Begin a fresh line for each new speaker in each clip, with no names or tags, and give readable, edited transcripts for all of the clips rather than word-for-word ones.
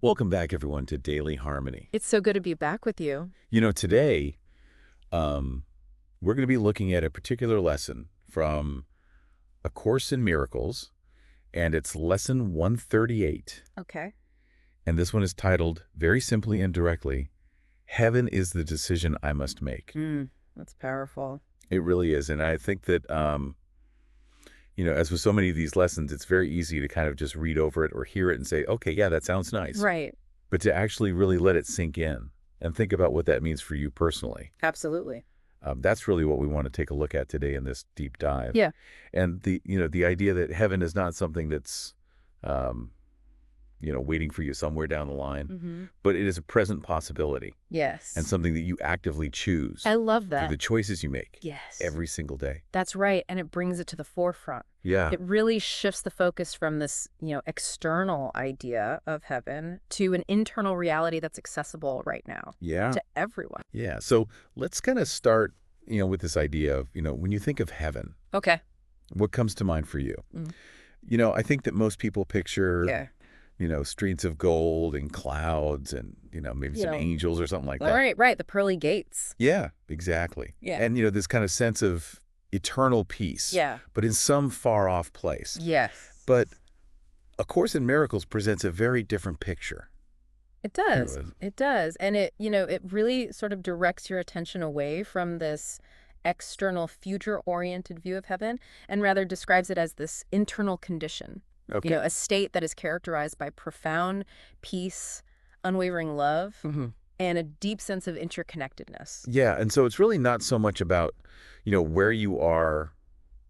Welcome back, everyone, to Daily Harmony.
It's so good to be back with you.
Today, um, we're going to be looking at a particular lesson from A Course in Miracles, and it's lesson 138.
Okay.
And this one is titled, very simply and directly, Heaven is the Decision I Must Make.
That's powerful.
It really is. And I think that, as with so many of these lessons, it's very easy to kind of just read over it or hear it and say, okay, yeah, that sounds nice.
Right.
But to actually really let it sink in and think about what that means for you personally.
Absolutely.
That's really what we want to take a look at today in this deep dive.
Yeah.
And the idea that heaven is not something that's, waiting for you somewhere down the line, but it is a present possibility
Yes.
and something that you actively choose
I love
through
that.
the choices you make
Yes.
every single day.
That's right. And it brings it to the forefront.
Yeah.
It really shifts the focus from this, external idea of heaven to an internal reality that's accessible right now
Yeah.
to everyone.
Yeah. So let's kind of start, with this idea of, when you think of heaven,
Okay.
what comes to mind for you?
Mm.
I think that most people picture
Yeah.
streets of gold and clouds and, maybe some angels or something like that.
All right. Right. The pearly gates.
Yeah, exactly.
Yeah.
And, this kind of sense of eternal peace.
Yeah.
But in some far off place.
Yes.
But A Course in Miracles presents a very different picture.
It does.
Really.
It does. And it really sort of directs your attention away from this external future-oriented view of heaven and rather describes it as this internal condition.
Okay.
A state that is characterized by profound peace, unwavering love, and a deep sense of interconnectedness.
Yeah, and so it's really not so much about, where you are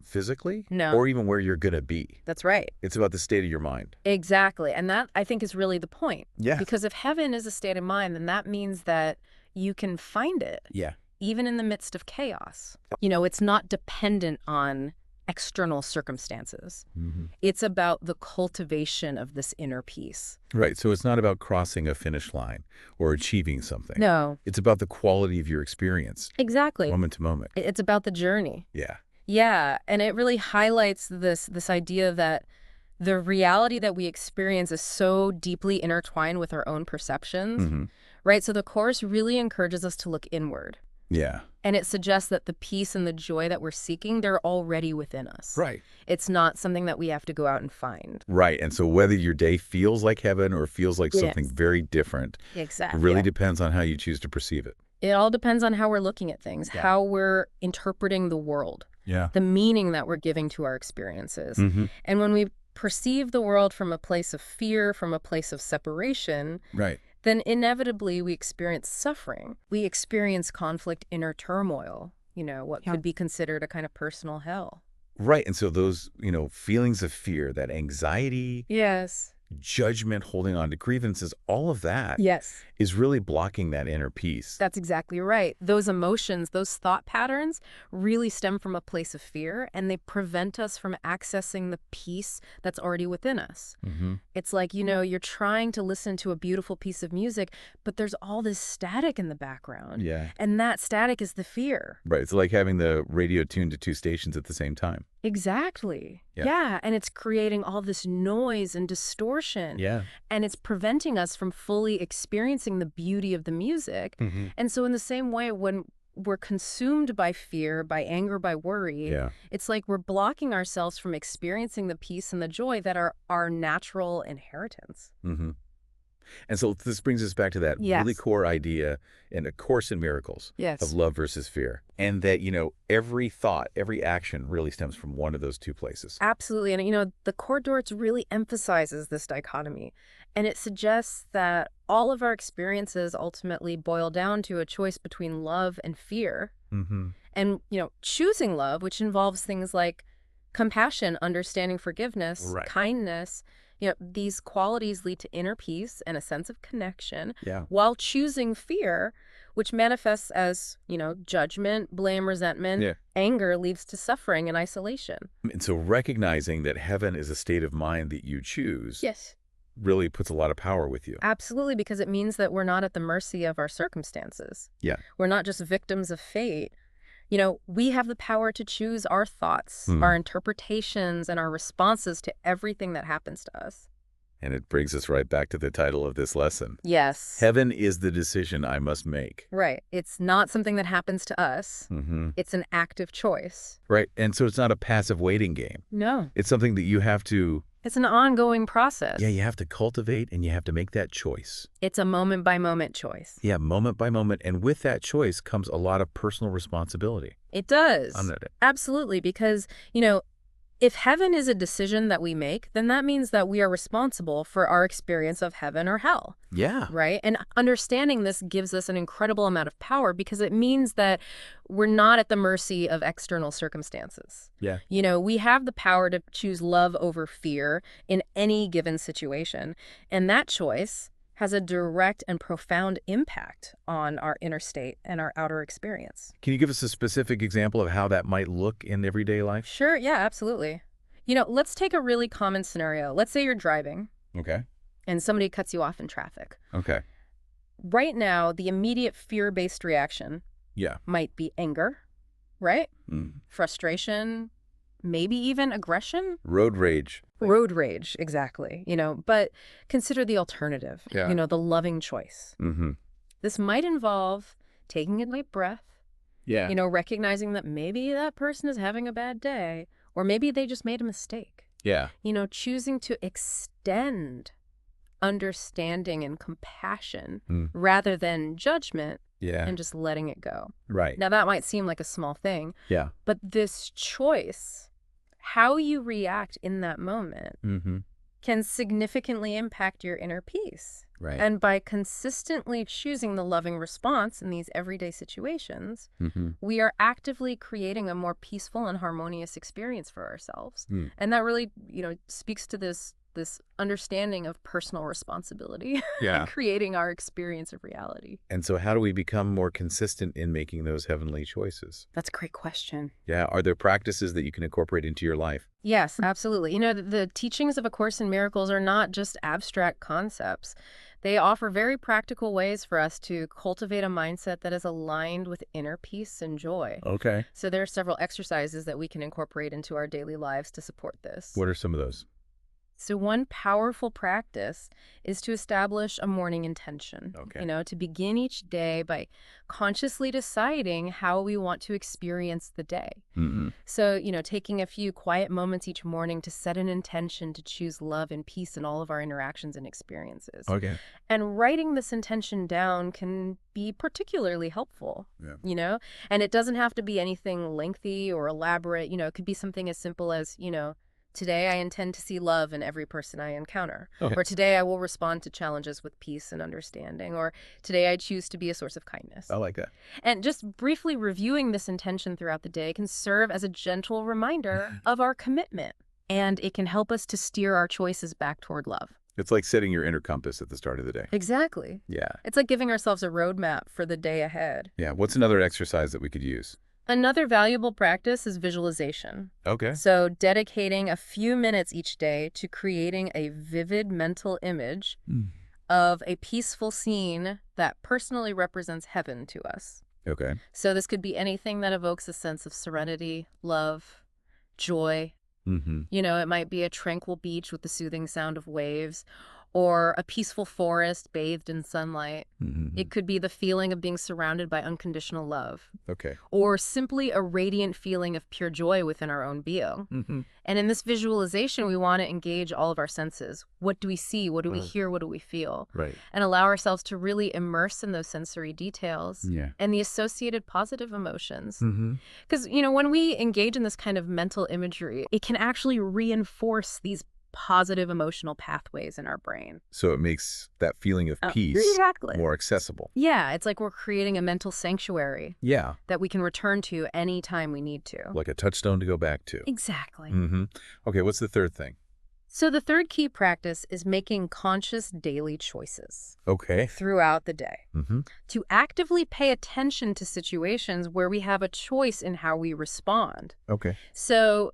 physically
No.
or even where you're going to be.
That's right.
It's about the state of your mind.
Exactly. And that, I think, is really the point.
Yeah.
Because if heaven is a state of mind, then that means that you can find it.
Yeah.
Even in the midst of chaos. It's not dependent on external circumstances. It's about the cultivation of this inner peace.
Right. So it's not about crossing a finish line or achieving something.
No.
It's about the quality of your experience,
Exactly.
moment to moment.
It's about the journey.
Yeah.
Yeah. And it really highlights this idea that the reality that we experience is so deeply intertwined with our own perceptions, right? So the Course really encourages us to look inward.
Yeah.
And it suggests that the peace and the joy that we're seeking, they're already within us.
Right.
It's not something that we have to go out and find.
Right. And so whether your day feels like heaven or feels like something
Yes.
very different,
Exactly.
it really depends on how you choose to perceive it.
It all depends on how we're looking at things,
Yeah.
how we're interpreting the world,
Yeah.
the meaning that we're giving to our experiences. And when we perceive the world from a place of fear, from a place of separation,
Right.
then inevitably we experience suffering. We experience conflict, inner turmoil, what could be considered a kind of personal hell.
Right. And so those, feelings of fear, that anxiety,
Yes.
judgment, holding on to grievances, all of that
Yes.
is really blocking that inner peace.
That's exactly right. Those emotions, those thought patterns really stem from a place of fear, and they prevent us from accessing the peace that's already within us. It's like, you're trying to listen to a beautiful piece of music, but there's all this static in the background.
Yeah.
And that static is the fear.
Right. It's like having the radio tuned to two stations at the same time.
Exactly.
Yeah.
Yeah. And it's creating all this noise and distortion.
Yeah.
And it's preventing us from fully experiencing the beauty of the music. And so in the same way, when we're consumed by fear, by anger, by worry,
Yeah.
it's like we're blocking ourselves from experiencing the peace and the joy that are our natural inheritance.
And so this brings us back to that really
Yes.
core idea in A Course in Miracles
Yes.
of love versus fear. And that, every thought, every action really stems from one of those two places.
Absolutely. And, the Core Dorts really emphasizes this dichotomy. And it suggests that all of our experiences ultimately boil down to a choice between love and fear. And, choosing love, which involves things like compassion, understanding, forgiveness,
Right.
kindness. These qualities lead to inner peace and a sense of connection.
Yeah.
While choosing fear, which manifests as, judgment, blame, resentment,
Yeah.
anger, leads to suffering and isolation.
And so recognizing that heaven is a state of mind that you choose
Yes.
really puts a lot of power with you.
Absolutely, because it means that we're not at the mercy of our circumstances.
Yeah.
We're not just victims of fate. We have the power to choose our thoughts, our interpretations, and our responses to everything that happens to us.
And it brings us right back to the title of this lesson.
Yes.
Heaven is the decision I must make.
Right. It's not something that happens to us. It's an active choice.
Right. And so it's not a passive waiting game.
No.
It's something that you have to...
It's an ongoing process.
Yeah, you have to cultivate and you have to make that choice.
It's a moment-by-moment choice.
Yeah, moment by moment. And with that choice comes a lot of personal responsibility.
It does.
On it.
Absolutely. Because, if heaven is a decision that we make, then that means that we are responsible for our experience of heaven or hell.
Yeah.
Right? And understanding this gives us an incredible amount of power because it means that we're not at the mercy of external circumstances.
Yeah.
We have the power to choose love over fear in any given situation. And that choice has a direct and profound impact on our inner state and our outer experience.
Can you give us a specific example of how that might look in everyday life?
Sure, yeah, absolutely. Let's take a really common scenario. Let's say you're driving.
Okay.
And somebody cuts you off in traffic.
Okay.
Right now, the immediate fear-based reaction might be anger, right? Frustration, maybe even aggression.
Road rage.
Road rage, exactly. But consider the alternative, the loving choice. This might involve taking a deep breath, recognizing that maybe that person is having a bad day, or maybe they just made a mistake.
Yeah.
Choosing to extend understanding and compassion rather than judgment and just letting it go.
Right.
Now, that might seem like a small thing, but this choice, how you react in that moment, can significantly impact your inner peace.
Right.
And by consistently choosing the loving response in these everyday situations, we are actively creating a more peaceful and harmonious experience for ourselves. And that really, speaks to this understanding of personal responsibility and creating our experience of reality.
And so how do we become more consistent in making those heavenly choices?
That's a great question.
Yeah. Are there practices that you can incorporate into your life?
Yes, absolutely. The teachings of A Course in Miracles are not just abstract concepts. They offer very practical ways for us to cultivate a mindset that is aligned with inner peace and joy.
Okay.
So there are several exercises that we can incorporate into our daily lives to support this.
What are some of those?
So one powerful practice is to establish a morning intention, to begin each day by consciously deciding how we want to experience the day. So, taking a few quiet moments each morning to set an intention to choose love and peace in all of our interactions and experiences.
Okay.
And writing this intention down can be particularly helpful, and it doesn't have to be anything lengthy or elaborate. It could be something as simple as, today I intend to see love in every person I encounter.
Okay.
Or today I will respond to challenges with peace and understanding. Or today I choose to be a source of kindness.
I like that.
And just briefly reviewing this intention throughout the day can serve as a gentle reminder of our commitment. And it can help us to steer our choices back toward love.
It's like setting your inner compass at the start of the day.
Exactly.
Yeah.
It's like giving ourselves a roadmap for the day ahead.
Yeah. What's another exercise that we could use?
Another valuable practice is visualization.
Okay.
So dedicating a few minutes each day to creating a vivid mental image of a peaceful scene that personally represents heaven to us.
Okay.
So this could be anything that evokes a sense of serenity, love, joy. It might be a tranquil beach with the soothing sound of waves, or a peaceful forest bathed in sunlight. It could be the feeling of being surrounded by unconditional love.
Okay.
Or simply a radiant feeling of pure joy within our own being. And in this visualization, we want to engage all of our senses. What do we see? What do we hear? What do we feel?
Right.
And allow ourselves to really immerse in those sensory details and the associated positive emotions. Because, when we engage in this kind of mental imagery, it can actually reinforce these positive emotional pathways in our brain.
So it makes that feeling of peace more accessible.
Yeah, it's like we're creating a mental sanctuary that we can return to anytime we need to.
Like a touchstone to go back to.
Exactly.
Okay, what's the third thing?
So the third key practice is making conscious daily choices.
Okay.
Throughout the day. To actively pay attention to situations where we have a choice in how we respond.
Okay.
So,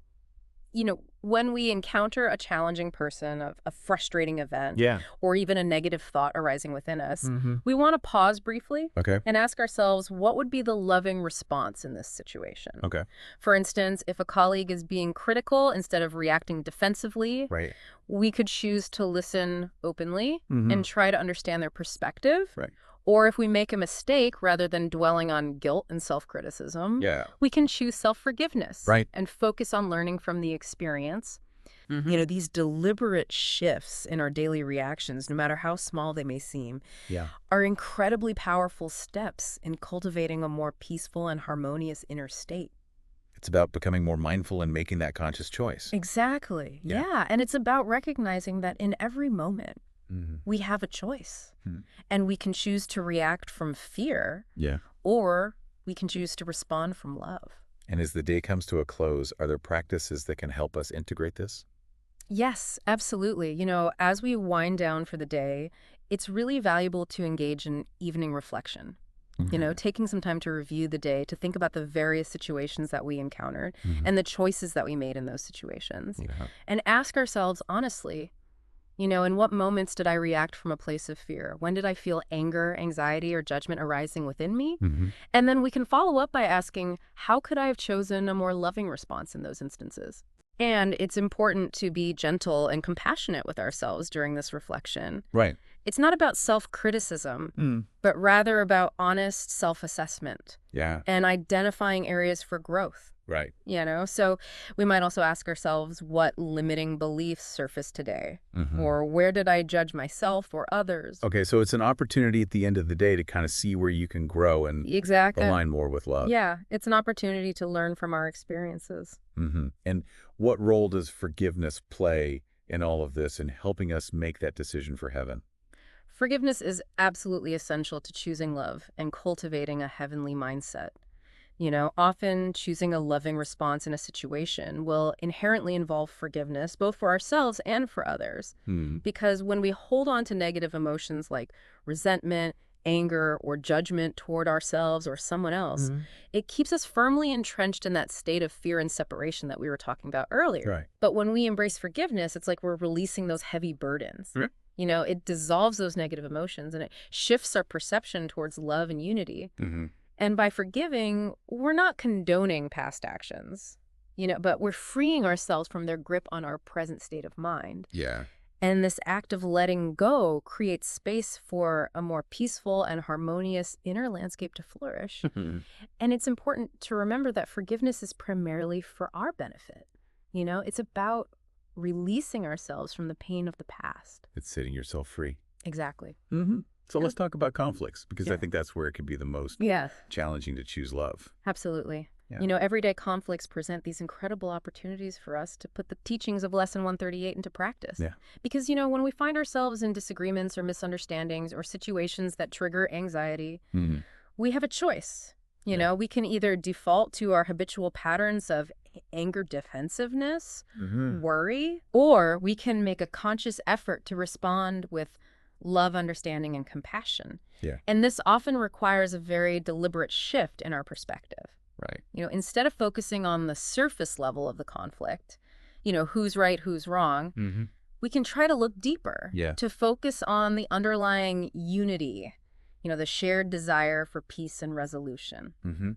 when we encounter a challenging person, a frustrating event,
Yeah.
or even a negative thought arising within us,
Mm-hmm.
we want to pause briefly
Okay.
and ask ourselves, what would be the loving response in this situation?
Okay.
For instance, if a colleague is being critical instead of reacting defensively,
Right.
we could choose to listen openly
Mm-hmm.
and try to understand their perspective.
Right.
Or if we make a mistake, rather than dwelling on guilt and self-criticism,
Yeah.
we can choose self-forgiveness
Right.
and focus on learning from the experience.
You know, these deliberate shifts in our daily reactions, no matter how small they may seem,
Yeah.
are incredibly powerful steps in cultivating a more peaceful and harmonious inner state.
It's about becoming more mindful and making that conscious choice.
Exactly.
Yeah.
Yeah. And it's about recognizing that in every moment,
Mm-hmm.
we have a choice.
Hmm.
And we can choose to react from fear,
Yeah.
or we can choose to respond from love.
And as the day comes to a close, are there practices that can help us integrate this?
Yes, absolutely. You know, as we wind down for the day, it's really valuable to engage in evening reflection. You know, taking some time to review the day, to think about the various situations that we encountered
Mm-hmm.
and the choices that we made in those situations.
Yeah.
And ask ourselves honestly, you know, in what moments did I react from a place of fear? When did I feel anger, anxiety, or judgment arising within me?
Mm-hmm.
And then we can follow up by asking, how could I have chosen a more loving response in those instances? And it's important to be gentle and compassionate with ourselves during this reflection.
Right.
It's not about self-criticism,
Mm.
but rather about honest self-assessment
Yeah.
and identifying areas for growth.
Right.
You know, so we might also ask ourselves, what limiting beliefs surfaced today?
Mm-hmm.
Or where did I judge myself or others?
Okay, so it's an opportunity at the end of the day to kind of see where you can grow and
Exactly.
align more with love.
Yeah, it's an opportunity to learn from our experiences.
Mm-hmm. And what role does forgiveness play in all of this in helping us make that decision for heaven?
Forgiveness is absolutely essential to choosing love and cultivating a heavenly mindset. You know, often choosing a loving response in a situation will inherently involve forgiveness, both for ourselves and for others.
Hmm.
Because when we hold on to negative emotions like resentment, anger, or judgment toward ourselves or someone else, it keeps us firmly entrenched in that state of fear and separation that we were talking about earlier.
Right.
But when we embrace forgiveness, it's like we're releasing those heavy burdens.
Yeah.
You know, it dissolves those negative emotions and it shifts our perception towards love and unity.
Mm-hmm.
And by forgiving, we're not condoning past actions, you know, but we're freeing ourselves from their grip on our present state of mind.
Yeah.
And this act of letting go creates space for a more peaceful and harmonious inner landscape to flourish. And it's important to remember that forgiveness is primarily for our benefit. You know, it's about releasing ourselves from the pain of the past.
It's setting yourself free.
Exactly.
Mm-hmm. So let's talk about conflicts, because I
Yeah.
think that's where it can be the most
Yeah,
challenging to choose love.
absolutely.
Yeah.
You know, everyday conflicts present these incredible opportunities for us to put the teachings of Lesson 138 into practice.
Yeah.
Because, you know, when we find ourselves in disagreements or misunderstandings or situations that trigger anxiety,
Mm-hmm.
we have a choice. You
Yeah.
know, we can either default to our habitual patterns of anger, defensiveness,
Mm-hmm.
worry, or we can make a conscious effort to respond with love, understanding, and compassion.
Yeah.
And this often requires a very deliberate shift in our perspective.
Right.
You know, instead of focusing on the surface level of the conflict, you know, who's right, who's wrong,
Mm-hmm.
we can try to look deeper,
Yeah.
to focus on the underlying unity, you know, the shared desire for peace and resolution.
Mm-hmm.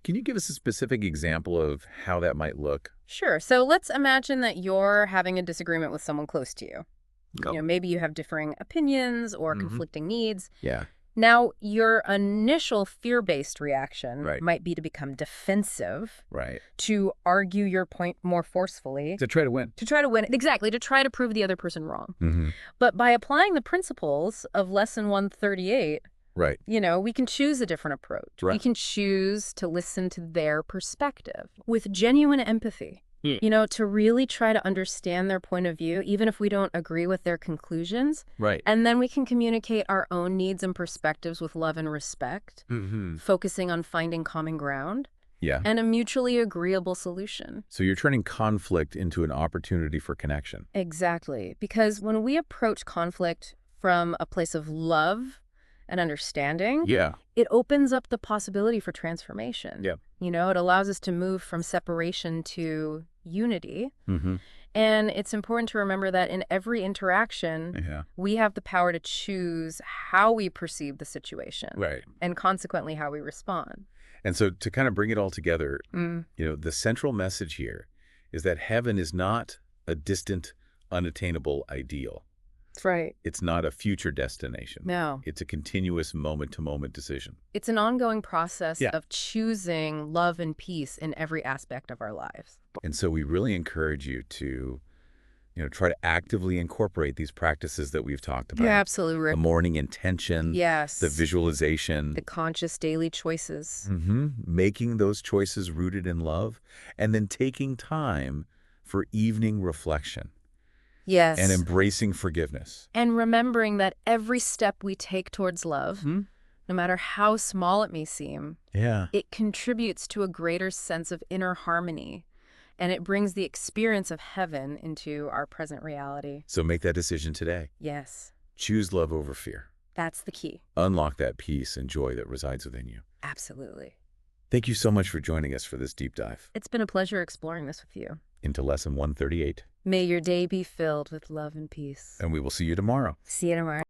Can you give us a specific example of how that might look?
Sure. So let's imagine that you're having a disagreement with someone close to you.
Go.
You know, maybe you have differing opinions or
Mhm.
conflicting needs.
Yeah.
Now, your initial fear-based reaction
Right.
might be to become defensive,
Right.
to argue your point more forcefully,
To try to win.
to try to win. Exactly, to try to prove the other person wrong.
Mm-hmm.
But by applying the principles of Lesson 138,
Right.
you know, we can choose a different approach. We
Right.
can choose to listen to their perspective with genuine empathy.
Yeah.
You know, to really try to understand their point of view, even if we don't agree with their conclusions.
Right.
And then we can communicate our own needs and perspectives with love and respect,
Mm-hmm.
focusing on finding common ground
Yeah.
and a mutually agreeable solution.
So you're turning conflict into an opportunity for connection.
Exactly. Because when we approach conflict from a place of love and understanding,
Yeah.
it opens up the possibility for transformation.
Yeah.
You know, it allows us to move from separation to unity.
Mm-hmm.
And it's important to remember that in every interaction,
Yeah.
we have the power to choose how we perceive the situation
Right.
and consequently how we respond.
And so to kind of bring it all together,
Mm,
the central message here is that heaven is not a distant, unattainable ideal.
that's right.
It's not a future destination.
No.
It's a continuous moment-to-moment decision.
It's an ongoing process
Yeah.
of choosing love and peace in every aspect of our lives.
And so we really encourage you to, try to actively incorporate these practices that we've talked about.
Absolutely, Rick.
The morning intention,
Yes.
the visualization,
The conscious daily choices.
making those choices rooted in love, and then taking time for evening reflection
Yes.
and embracing forgiveness.
And remembering that every step we take towards love,
Hmm?
no matter how small it may seem,
Yeah.
it contributes to a greater sense of inner harmony, and it brings the experience of heaven into our present reality.
So make that decision today.
Yes,
Choose love over fear.
that's the key.
Unlock that peace and joy that resides within you.
Absolutely.
Thank you so much for joining us for this deep dive
It's been a pleasure exploring this with you.
into Lesson 138.
May your day be filled with love and peace.
And we will see you tomorrow.
See you tomorrow.